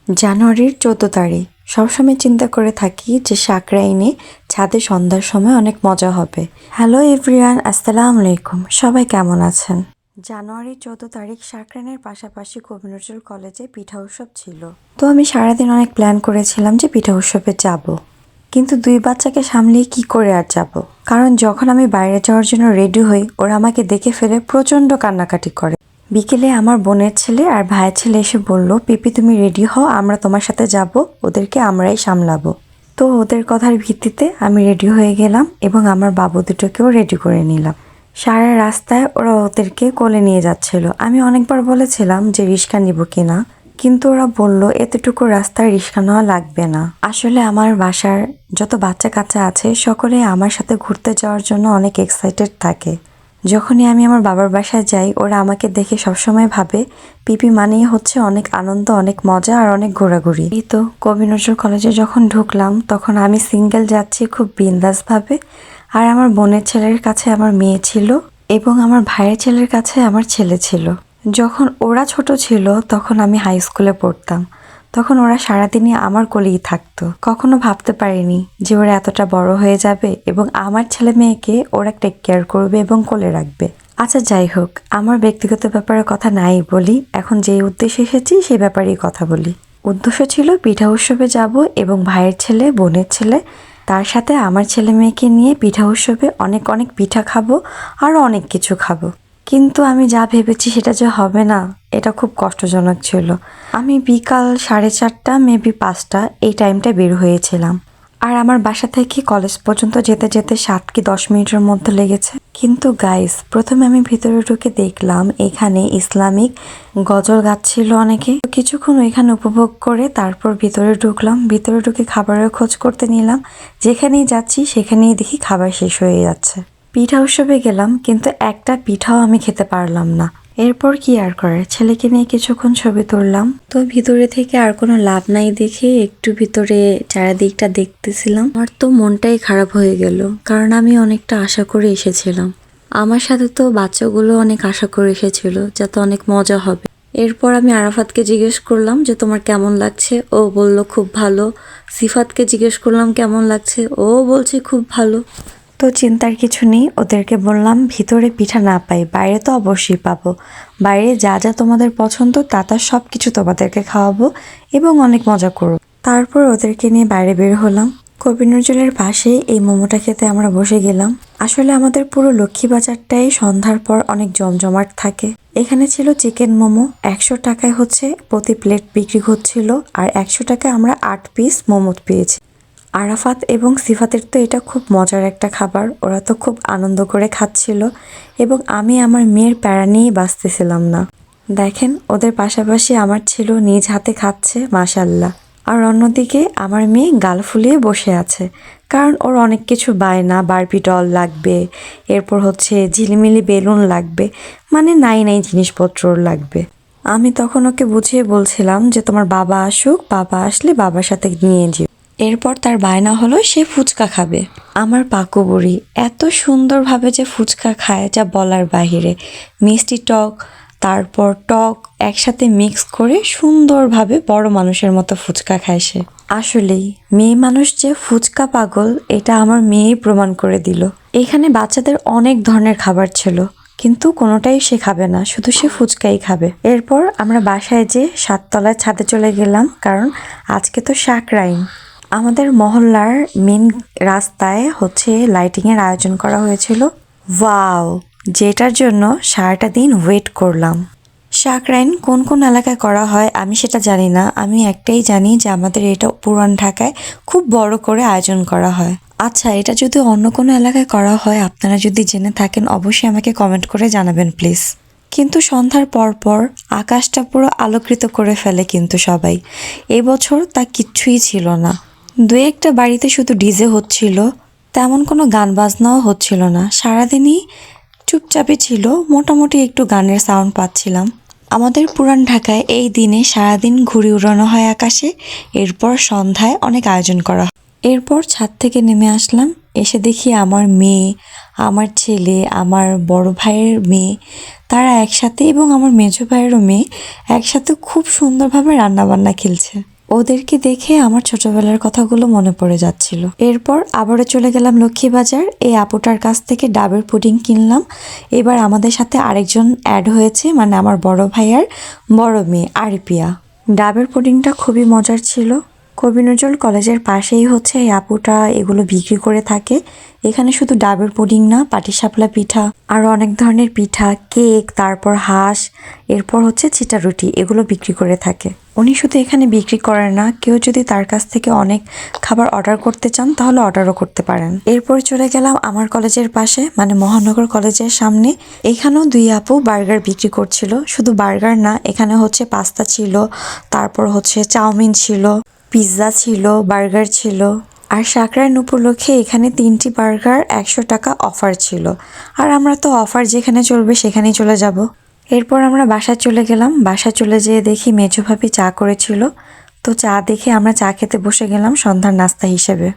জানুয়ারির 14 তারিখ। সবসময় চিন্তা করে থাকি যে সাকরাইনে ছাদে সন্ধ্যার সময় অনেক মজা হবে। হ্যালো এভরিওয়ান, আসসালামু আলাইকুম। সবাই কেমন আছেন? জানুয়ারির 14 তারিখ সাকরাইনের পাশাপাশি কবি নজরুল কলেজে পিঠা উৎসব ছিল। তো আমি সারাদিন অনেক প্ল্যান করেছিলাম যে পিঠা উৎসবে যাব, কিন্তু দুই বাচ্চাকে সামলিয়ে কি করে আর যাব। কারণ যখন আমি বাইরে যাওয়ার জন্য রেডি হই, ওরা আমাকে দেখে ফেলে প্রচণ্ড কান্নাকাটি করে। বিকেলে আমার বোনের ছেলে আর ভাইয়ের ছেলে এসে বলল, পিপি তুমি রেডি হও, আমরা তোমার সাথে যাব, ওদেরকে আমরাই সামলাবো। তো ওদের কথার ভিত্তিতে আমি রেডি হয়ে গেলাম এবং আমার বাবু দুটোকেও রেডি করে নিলাম। সারা রাস্তায় ওরা ওদেরকে কোলে নিয়ে যাচ্ছিল। আমি অনেকবার বলেছিলাম যে রিক্সা নিব কিনা, কিন্তু ওরা বলল এতটুকু রাস্তায় রিক্সা নেওয়া লাগবে না। আসলে আমার বাসার যত বাচ্চা কাচ্চা আছে সকলে আমার সাথে ঘুরতে যাওয়ার জন্য অনেক এক্সাইটেড থাকে। যখনই আমি আমার বাবার বাসায় যাই, ওরা আমাকে দেখে সবসময় ভাবে পিপি মানেই হচ্ছে অনেক আনন্দ, অনেক মজা আর অনেক ঘোরাঘুরি। এই তো কবি নজরুল কলেজে যখন ঢুকলাম তখন আমি সিঙ্গেল যাচ্ছি খুব বিন্দাস ভাবে, আর আমার বোনের ছেলের কাছে আমার মেয়ে ছিল এবং আমার ভাইয়ের ছেলের কাছে আমার ছেলে ছিল। যখন ওরা ছোট ছিল তখন আমি হাই স্কুলে পড়তাম, তখন ওরা সারাদিনই আমার কোলেই থাকতো। কখনো ভাবতে পারিনি যে ওরা এতটা বড় হয়ে যাবে এবং আমার ছেলে মেয়েকে ওরা টেক কেয়ার করবে এবং কোলে রাখবে। আচ্ছা যাই হোক, আমার ব্যক্তিগত ব্যাপারে কথা নাই বলি, এখন যে উদ্দেশ্যে এসেছি সেই ব্যাপারেই কথা বলি। উদ্দেশ্য ছিল পিঠা উৎসবে যাব এবং ভাইয়ের ছেলে বোনের ছেলে তার সাথে আমার ছেলে মেয়েকে নিয়ে পিঠা উৎসবে অনেক অনেক পিঠা খাবো, আরও অনেক কিছু খাবো। কিন্তু আমি যা ভেবেছি সেটা যে হবে না, এটা খুব কষ্টজনক ছিল। আমি বিকাল 4:30 মেবি 5টা এই টাইমটা বের হয়েছিলাম, আর আমার বাসা থেকে কলেজ পর্যন্ত যেতে যেতে 7 কি 10 মিনিটের মধ্যে লেগেছে। কিন্তু গাইস, প্রথমে আমি ভিতরে ঢুকে দেখলাম এখানে ইসলামিক গজল গাচ্ছিল অনেকে। কিছুক্ষণ ওইখানে উপভোগ করে তারপর ভিতরে ঢুকলাম। ভিতরে ঢুকে খাবারের খোঁজ করতে নিলাম, যেখানেই যাচ্ছি সেখানেই দেখি খাবার শেষ হয়ে যাচ্ছে। পিঠা উৎসবে গেলাম কিন্তু একটা পিঠাও আমি খেতে পারলাম না। এরপর কি আর করে, ছেলেকে নিয়ে কিছুক্ষণ ছবি তুললাম। তো ভিতরে থেকে আর কোনো লাভ নাই দেখে একটু ভিতরে চারিদিকটা দেখতেছিলাম। আমার তো মনটাই খারাপ হয়ে গেল, কারণ আমি অনেকটা আশা করে এসেছিলাম। আমার সাথে তো বাচ্চাগুলো অনেক আশা করে এসেছিল যাতে অনেক মজা হবে। এরপর আমি আরাফাতকে জিজ্ঞেস করলাম যে তোমার কেমন লাগছে, ও বলল খুব ভালো। সিফাতকে জিজ্ঞেস করলাম কেমন লাগছে, ও বলছে খুব ভালো। তো চিন্তার কিছু নেই, ওদেরকে বললাম ভিতরে পিঠা না পাই বাইরে তো অবশ্যই পাবো, বাইরে যা যা তোমাদের পছন্দ তা সব কিছু তোমাদেরকে খাওয়াবো এবং অনেক মজা করব। তারপর ওদেরকে নিয়ে বাইরে বের হলাম। কবি নজরুলের পাশে এই মোমোটা খেতে আমরা বসে গেলাম। আসলে আমাদের পুরো লক্ষ্মীবাজারটাই সন্ধ্যার পর অনেক জমজমাট থাকে। এখানে ছিল চিকেন মোমো, 100 টাকায় হচ্ছে প্রতি প্লেট বিক্রি হচ্ছিল, আর 100 টাকায় আমরা 8 পিস মোমো পেয়েছি। আরাফাত এবং সিফাতের তো এটা খুব মজার একটা খাবার, ওরা তো খুব আনন্দ করে খাচ্ছিল এবং আমি আমার মেয়ের প্যারা নিয়েই বাঁচতেছিলাম না। দেখেন ওদের পাশাপাশি আমার ছিল নিজ হাতে খাচ্ছে, মাশাল্লাহ। আর অন্যদিকে আমার মেয়ে গাল ফুলিয়ে বসে আছে, কারণ ওর অনেক কিছু বায়না, বারবি ডল লাগবে, এরপর হচ্ছে ঝিলিমিলি বেলুন লাগবে, মানে নাই নাই জিনিসপত্র লাগবে। আমি তখন ওকে বুঝিয়ে বলছিলাম যে তোমার বাবা আসুক, বাবা আসলে বাবার সাথে নিয়ে যেও। এরপর তার বায়না হলো সে ফুচকা খাবে। আমার পাকু বুড়ি এত সুন্দরভাবে যে ফুচকা খায় যা বলার বাহিরে, মিষ্টি টক তারপর টক একসাথে মিক্স করে সুন্দরভাবে বড় মানুষের মতো ফুচকা খায় সে। আসলেই মেয়ে মানুষ যে ফুচকা পাগল, এটা আমার মেয়েই প্রমাণ করে দিল। এখানে বাচ্চাদের অনেক ধরনের খাবার ছিল, কিন্তু কোনোটাই সে খাবে না, শুধু সে ফুচকাই খাবে। এরপর আমরা বাসায় যে 7 তলায় ছাদে চলে গেলাম, কারণ আজকে তো সাকরাইন। আমাদের মহল্লার মেন রাস্তায় হচ্ছে লাইটিংয়ের আয়োজন করা হয়েছিল। ওয়াও, যেটার জন্য সারাটা দিন ওয়েট করলাম। সাকরাইন কোন কোন এলাকায় করা হয় আমি সেটা জানি না, আমি একটাই জানি যে আমাদের এটা পুরান ঢাকায় খুব বড় করে আয়োজন করা হয়। আচ্ছা, এটা যদি অন্য কোনো এলাকায় করা হয়, আপনারা যদি জেনে থাকেন অবশ্যই আমাকে কমেন্ট করে জানাবেন প্লিজ। কিন্তু সন্ধ্যার পর আকাশটা পুরো আলোকিত করে ফেলে কিন্তু সবাই। এবছর তা কিচ্ছুই ছিল না। 2-1টা বাড়িতে শুধু ডিজে হচ্ছিল, তেমন কোনো গান বাজনাও হচ্ছিল না। সারাদিনই চুপচাপই ছিল, মোটামুটি একটু গানের সাউন্ড পাচ্ছিলাম। আমাদের পুরান ঢাকায় এই দিনে সারাদিন ঘুড়ি উড়ানো হয় আকাশে, এরপর সন্ধ্যায় অনেক আয়োজন করা হয়। এরপর ছাদ থেকে নেমে আসলাম, এসে দেখি আমার মেয়ে, আমার ছেলে, আমার বড় ভাইয়ের মেয়ে তারা একসাথে এবং আমার মেজো ভাইয়েরও মেয়ে একসাথে খুব সুন্দরভাবে রান্নাবান্না খেলছে। ওদেরকে দেখে আমার ছোটবেলার কথাগুলো মনে পড়ে যাচ্ছিল। এরপর আবারও চলে গেলাম লক্ষ্মীবাজার। এই আপুটার কাছ থেকে ডাবের পুডিং কিনলাম। এবার আমাদের সাথে আরেকজন অ্যাড হয়েছে, মানে আমার বড় ভাইয়ার বড় মেয়ে আরিপিয়া। ডাবের পুডিংটা খুবই মজার ছিল। কবি নজরুল কলেজের পাশেই হচ্ছে এই আপুটা এগুলো বিক্রি করে থাকে। এখানে শুধু ডাবের পুডিং না, পাটিসাপলা পিঠা আরও অনেক ধরনের পিঠা, কেক, তারপর হাঁস, এরপর হচ্ছে চিটা রুটি, এগুলো বিক্রি করে থাকে। উনি শুধু এখানে বিক্রি করেন না, কেউ যদি তার কাছ থেকে অনেক খাবার অর্ডার করতে চান তাহলে অর্ডারও করতে পারেন। এরপর চলে গেলাম আমার কলেজের পাশে, মানে মহানগর কলেজের সামনে। এখানেও দুই আপু বার্গার বিক্রি করছিল। শুধু বার্গার না, এখানে হচ্ছে পাস্তা ছিল, তারপর হচ্ছে চাউমিন ছিল, পিৎজা ছিল, বার্গার ছিল। আর সাকরাইন উপলক্ষে এখানে 3টি বার্গার 100 টাকা অফার ছিল। আর আমরা তো অফার যেখানে চলবে সেখানেই চলে যাব। এরপর আমরা বাসায় চলে গেলাম। বাসায় চলে যেয়ে দেখি মেজো ভাবি চা করেছিল। তো চা দেখে আমরা চা খেতে বসে গেলাম সন্ধ্যার নাস্তা হিসেবে।